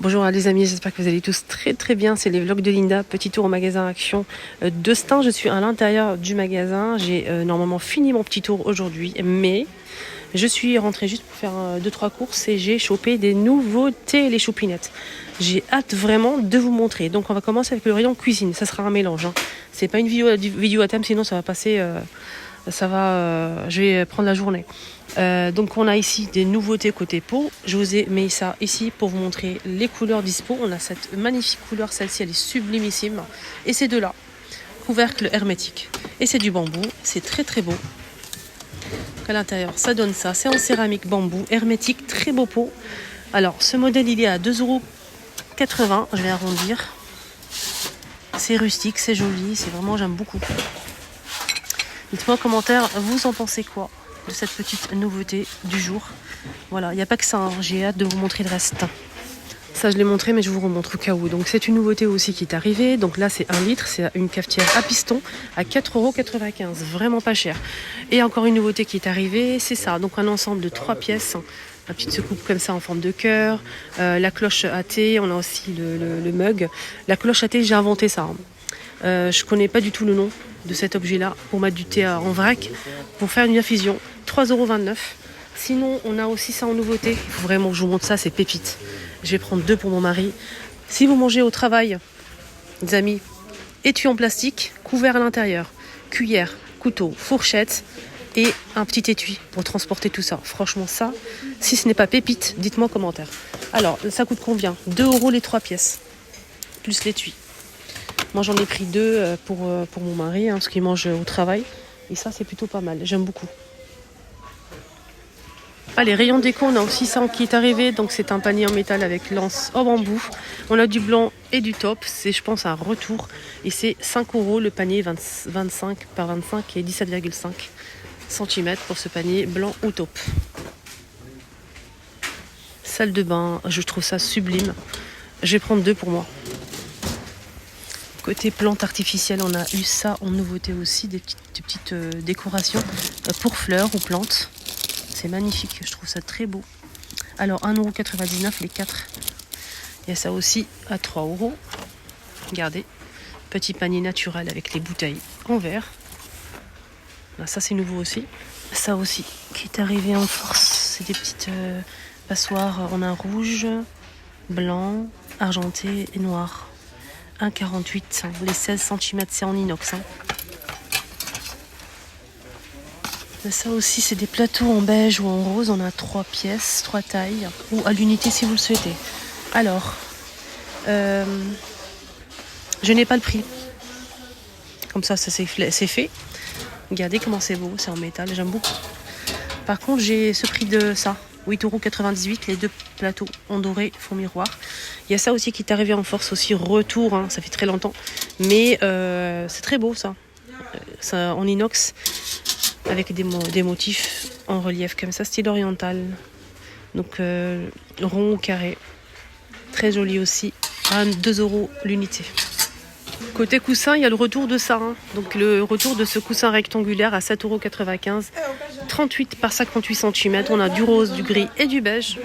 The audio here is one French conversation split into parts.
Bonjour les amis, j'espère que vous allez tous très bien. C'est les vlogs de Linda, petit tour au magasin Action de Stein. Je suis à l'intérieur du magasin. J'ai normalement fini mon petit tour aujourd'hui, mais je suis rentrée juste pour faire 2-3 courses et j'ai chopé des nouveautés, les choupinettes. J'ai hâte vraiment de vous montrer. Donc on va commencer avec le rayon cuisine, ça sera un mélange. Hein. C'est pas une vidéo à thème, sinon ça va passer... je vais prendre la journée. Donc on a ici des nouveautés côté peau. Je vous ai mis ça ici pour vous montrer les couleurs dispo. On a cette magnifique couleur, celle-ci elle est sublimissime. Et ces deux-là, couvercle hermétique. Et c'est du bambou, c'est très beau. Donc à l'intérieur, ça donne ça. C'est en céramique bambou, hermétique, très beau pot. Alors ce modèle il est à 2,80 €. Je vais arrondir. C'est rustique, c'est joli, c'est vraiment, j'aime beaucoup. Dites-moi en commentaire, vous en pensez quoi de cette petite nouveauté du jour. Voilà, il n'y a pas que ça, hein. J'ai hâte de vous montrer le reste. Ça, je l'ai montré, mais je vous remontre au cas où. Donc, c'est une nouveauté aussi qui est arrivée. Donc là, c'est 1 litre, c'est une cafetière à piston à 4,95 €. Vraiment pas cher. Et encore une nouveauté qui est arrivée, c'est ça. Donc, un ensemble de 3 pièces. La petite secoupe comme ça en forme de cœur. La cloche à thé, on a aussi le mug. La cloche à thé, j'ai inventé ça. Hein. Je connais pas du tout le nom de cet objet-là pour mettre du thé en vrac, pour faire une infusion. 3,29 €. Sinon, on a aussi ça en nouveauté. Il faut vraiment que je vous montre ça, c'est pépite. Je vais prendre 2 pour mon mari. Si vous mangez au travail, les amis, étui en plastique, couvert à l'intérieur, cuillère, couteau, fourchette et un petit étui pour transporter tout ça. Franchement, ça, si ce n'est pas pépite, dites-moi en commentaire. Alors, ça coûte combien? 2 € les 3 pièces, plus l'étui. Moi, j'en ai pris 2 pour mon mari, hein, parce qu'il mange au travail. Et ça, c'est plutôt pas mal. J'aime beaucoup. Allez, rayon déco, on a aussi ça qui est arrivé. Donc, c'est un panier en métal avec lance en bambou. On a du blanc et du top. C'est, je pense, un retour. Et c'est 5 € le panier 25 par 25 et 17,5 cm pour ce panier blanc ou taupe. Salle de bain, je trouve ça sublime. Je vais prendre 2 pour moi. Côté plantes artificielles, on a eu ça en nouveauté aussi, des petites décorations pour fleurs ou plantes. C'est magnifique, je trouve ça très beau. Alors 1,99 € les 4. Il y a ça aussi à 3 €. Regardez, petit panier naturel avec les bouteilles en verre. Là, ça c'est nouveau aussi. Ça aussi qui est arrivé en force, c'est des petites passoires en un rouge, blanc, argenté et noir. 1,48 €, les 16 cm, c'est en inox. Hein. Ça aussi, c'est des plateaux en beige ou en rose. On a 3 pièces, 3 tailles, ou à l'unité si vous le souhaitez. Alors, je n'ai pas le prix. Comme ça c'est fait. Regardez comment c'est beau, c'est en métal, j'aime beaucoup. Par contre, j'ai ce prix de ça. 8,98 € les 2 plateaux en doré fond miroir. Il y a ça aussi qui est arrivé en force aussi, retour, hein, ça fait très longtemps. Mais c'est très beau ça. Ça en inox avec des motifs en relief comme ça, style oriental. Donc rond ou carré. Très joli aussi. À 2 € l'unité. Côté coussin, il y a le retour de ça. Hein. Donc le retour de ce coussin rectangulaire à 7,95 €. 38 par 58 cm. On a du rose, du gris et du beige.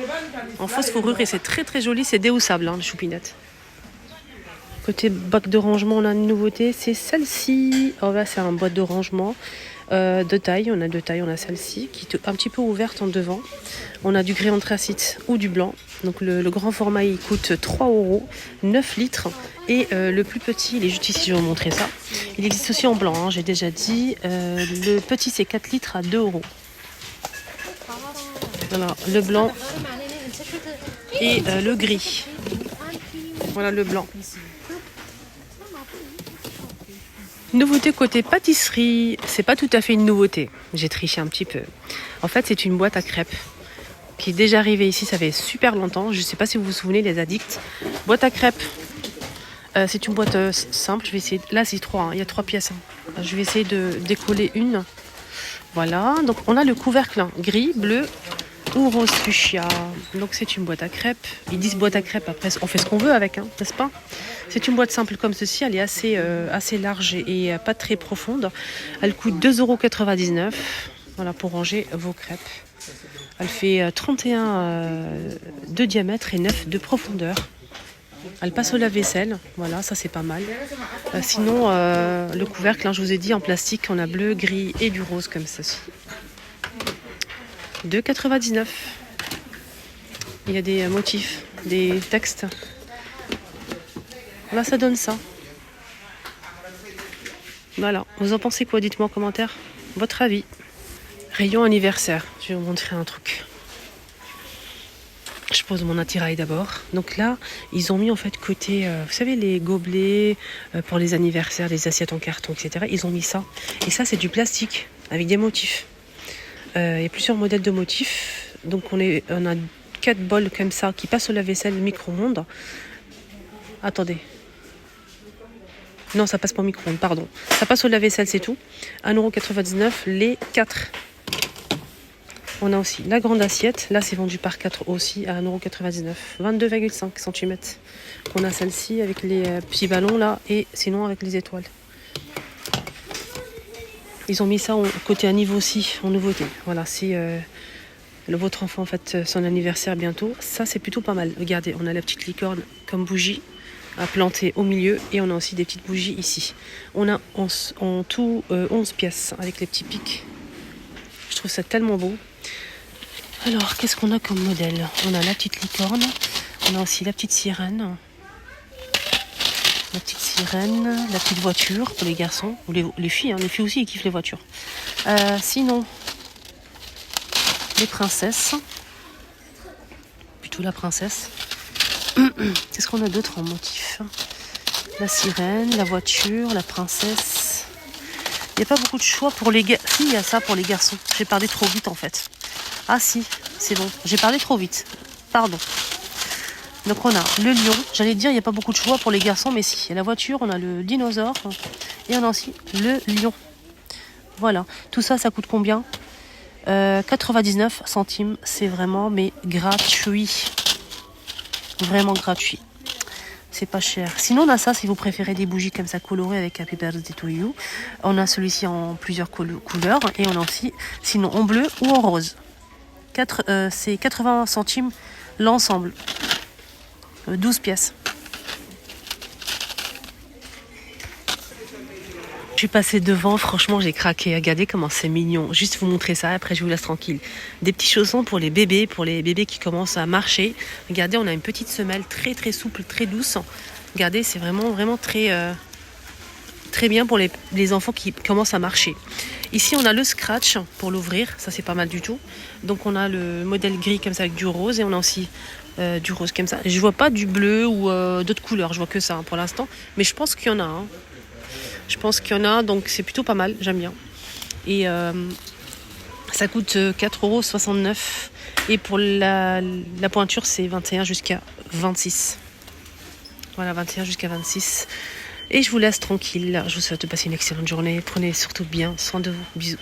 En fausse fourrure et c'est très joli. C'est déhaussable, hein, les choupinettes. Côté bac de rangement, on a une nouveauté. C'est celle-ci. Oh là, c'est un boîte de rangement. De taille, on a 2 tailles, on a celle-ci qui est un petit peu ouverte en devant. On a du gris anthracite ou du blanc. Donc le grand format il coûte 3 €, 9 litres. Et le plus petit, il est juste ici, je vais vous montrer ça. Il existe aussi en blanc, hein, j'ai déjà dit. Le petit c'est 4 litres à 2 €. Voilà, le blanc et le gris. Voilà le blanc. Nouveauté côté pâtisserie, c'est pas tout à fait une nouveauté, j'ai triché un petit peu. En fait, c'est une boîte à crêpes qui est déjà arrivée ici, ça fait super longtemps. Je sais pas si vous vous souvenez, les addicts. Boîte à crêpes, c'est une boîte simple. Je vais essayer. Là, c'est 3, hein. Il y a 3 pièces. Hein. Je vais essayer de décoller une. Voilà, donc on a le couvercle hein, gris, bleu ou rose fuchsia. Donc c'est une boîte à crêpes. Ils disent boîte à crêpes, après on fait ce qu'on veut avec, hein, n'est-ce pas? C'est une boîte simple comme ceci, elle est assez large et pas très profonde. Elle coûte 2,99 €. Voilà, pour ranger vos crêpes. Elle fait 31 de diamètre et 9 de profondeur. Elle passe au lave-vaisselle. Voilà, ça c'est pas mal. Sinon, le couvercle, hein, je vous ai dit, en plastique, on a bleu, gris et du rose comme ceci. 2,99 €. Il y a des motifs, des textes. Là, ça donne ça. Voilà. Vous en pensez quoi? Dites-moi en commentaire votre avis. Rayon anniversaire. Je vais vous montrer un truc. Je pose mon attirail d'abord. Donc là, ils ont mis en fait côté, vous savez, les gobelets pour les anniversaires, les assiettes en carton, etc. Ils ont mis ça. Et ça, c'est du plastique avec des motifs. Il y a plusieurs modèles de motifs. Donc on a 4 bols comme ça qui passent au lave-vaisselle micro-ondes. Attendez. Non, ça passe pas au micro-ondes, pardon. Ça passe au lave-vaisselle, c'est tout. 1,99 € les 4. On a aussi la grande assiette. Là, c'est vendu par 4 aussi à 1,99 €. 22,5 cm. On a celle-ci avec les petits ballons là et sinon avec les étoiles. Ils ont mis ça côté à niveau aussi, en nouveauté. Voilà, si votre enfant fête son anniversaire bientôt, ça c'est plutôt pas mal. Regardez, on a la petite licorne comme bougie à planter au milieu et on a aussi des petites bougies ici. On a en tout 11 pièces avec les petits pics. Je trouve ça tellement beau. Alors, qu'est-ce qu'on a comme modèle? On a la petite licorne, on a aussi la petite sirène. La petite sirène, la petite voiture pour les garçons, ou les filles, hein. Les filles aussi ils kiffent les voitures. Sinon, les princesses. Plutôt la princesse. Qu'est-ce qu'on a d'autre en motif? La sirène, la voiture, la princesse. Il n'y a pas beaucoup de choix pour les garçons. Si, il y a ça pour les garçons. J'ai parlé trop vite en fait. Ah si, c'est bon. J'ai parlé trop vite. Pardon. Donc on a le lion. J'allais dire, il n'y a pas beaucoup de choix pour les garçons, mais si. Il y a la voiture, on a le dinosaure. Et on a aussi le lion. Voilà. Tout ça, ça coûte combien? 99 centimes. C'est vraiment, mais gratuit. Vraiment gratuit. C'est pas cher. Sinon, on a ça si vous préférez des bougies comme ça colorées avec Happy Birthday to You. On a celui-ci en plusieurs couleurs. Et on a aussi, sinon, en bleu ou en rose. C'est 80 centimes l'ensemble. 12 pièces. Je suis passée devant, franchement j'ai craqué. Regardez comment c'est mignon. Juste vous montrer ça, après je vous laisse tranquille. Des petits chaussons pour les bébés qui commencent à marcher. Regardez, on a une petite semelle très très souple, très douce. Regardez, c'est vraiment très, très bien pour les enfants qui commencent à marcher. Ici on a le scratch pour l'ouvrir, ça c'est pas mal du tout. Donc on a le modèle gris comme ça avec du rose et on a aussi du rose comme ça. Je vois pas du bleu ou d'autres couleurs, je vois que ça pour l'instant. Mais je pense qu'il y en a. Hein. Je pense qu'il y en a, donc c'est plutôt pas mal, j'aime bien. Et ça coûte 4,69 €. Et pour la pointure, c'est 21 jusqu'à 26. Voilà, 21 jusqu'à 26. Et je vous laisse tranquille. Je vous souhaite de passer une excellente journée. Prenez surtout bien soin de vous. Bisous.